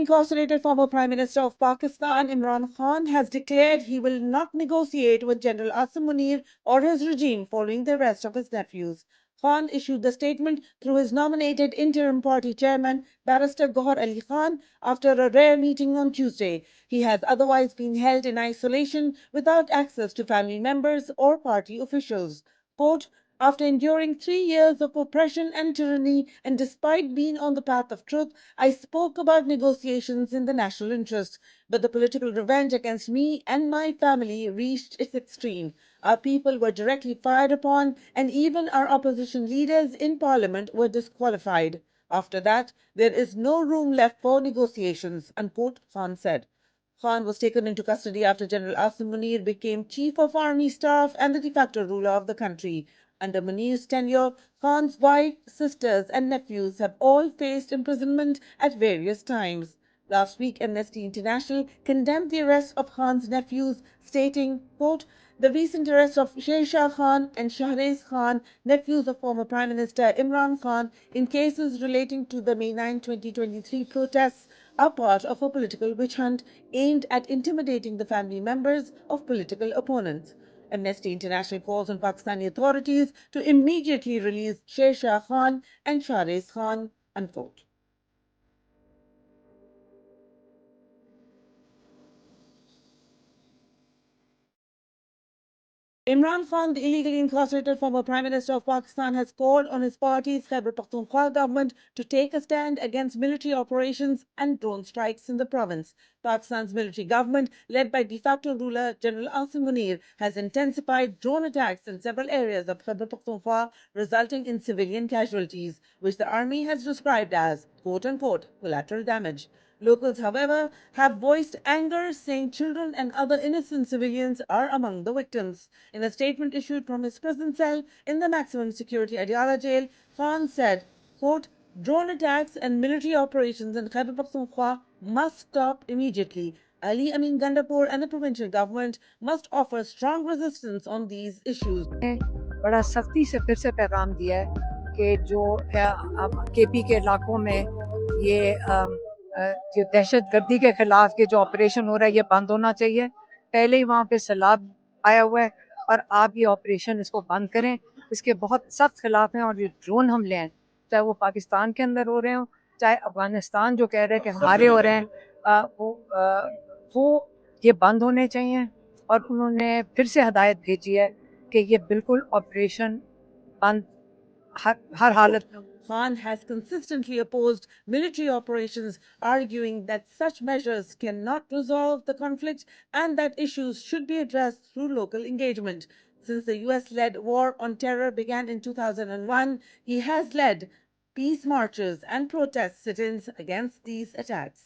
incarcerated former Prime Minister of Pakistan, Imran Khan, has declared he will not negotiate with General Asim Munir or his regime following the arrest of his nephews. Khan issued the statement through his nominated interim party chairman, Barrister Gohar Ali Khan, after a rare meeting on Tuesday. He has otherwise been held in isolation without access to family members or party officials. Quote, after enduring 3 years of oppression and tyranny, and despite being on the path of truth, I spoke about negotiations in the national interest. But the political revenge against me and my family reached its extreme. Our people were directly fired upon, and even our opposition leaders in parliament were disqualified. After that, there is no room left for negotiations, unquote, Khan said. Khan was taken into custody after General Asim Munir became Chief of Army Staff and the de facto ruler of the country. Under Munir's tenure, Khan's wife, sisters, and nephews have all faced imprisonment at various times. Last week, Amnesty International condemned the arrest of Khan's nephews, stating, quote, the recent arrest of Sher Shah Khan and Shahrez Khan, nephews of former Prime Minister Imran Khan, in cases relating to the May 9, 2023 protests, are part of a political witch hunt aimed at intimidating the family members of political opponents. Amnesty International calls on Pakistani authorities to immediately release Sher Shah Khan and Shahrez Khan, unquote. Imran Khan, the illegally incarcerated former Prime Minister of Pakistan, has called on his party's Khyber Pakhtunkhwa government to take a stand against military operations and drone strikes in the province. Pakistan's military government, led by de facto ruler General Asim Munir, has intensified drone attacks in several areas of Khyber Pakhtunkhwa, resulting in civilian casualties, which the army has described as quote-unquote collateral damage. Locals, however, have voiced anger, saying children and other innocent civilians are among the victims. In a statement issued from his prison cell in the maximum security Adiala jail, Khan said, quote, drone attacks and military operations in Khyber Pakhtunkhwa must stop immediately. Ali Amin Gandapur and the provincial government must offer strong resistance on these issues. बड़ा सख्ती से फिर से पैगाम दिया है कि जो केपी के इलाकों में ये जो दहशतगर्दी के खिलाफ के जो ऑपरेशन हो रहा है ये बंद होना चाहिए। पहले ही वहाँ पे सैलाब आया हुआ है और आप ये ऑपरेशन इसको बंद करें। इसके बहुत सख्त खिलाफ हैं और ये ड्रोन हमले हैं, चाहे वो पाकिस्तान के अंदर हो रहे हों, चाहे अफगानिस्तान जो कह रहे हैं कि हमारे हो रहे हैं, वो ये बंद होने चाहिए। और उन्होंने फिर से हदायत भेजी है कि ये बिल्कुल ऑपरेशन बंद हर हालत में। Khan has consistently opposed military operations, arguing that such measures cannot resolve the conflict and that issues should be addressed through local engagement. Since the US-led war on terror began in 2001, he has led peace marches and protest sit-ins against these attacks.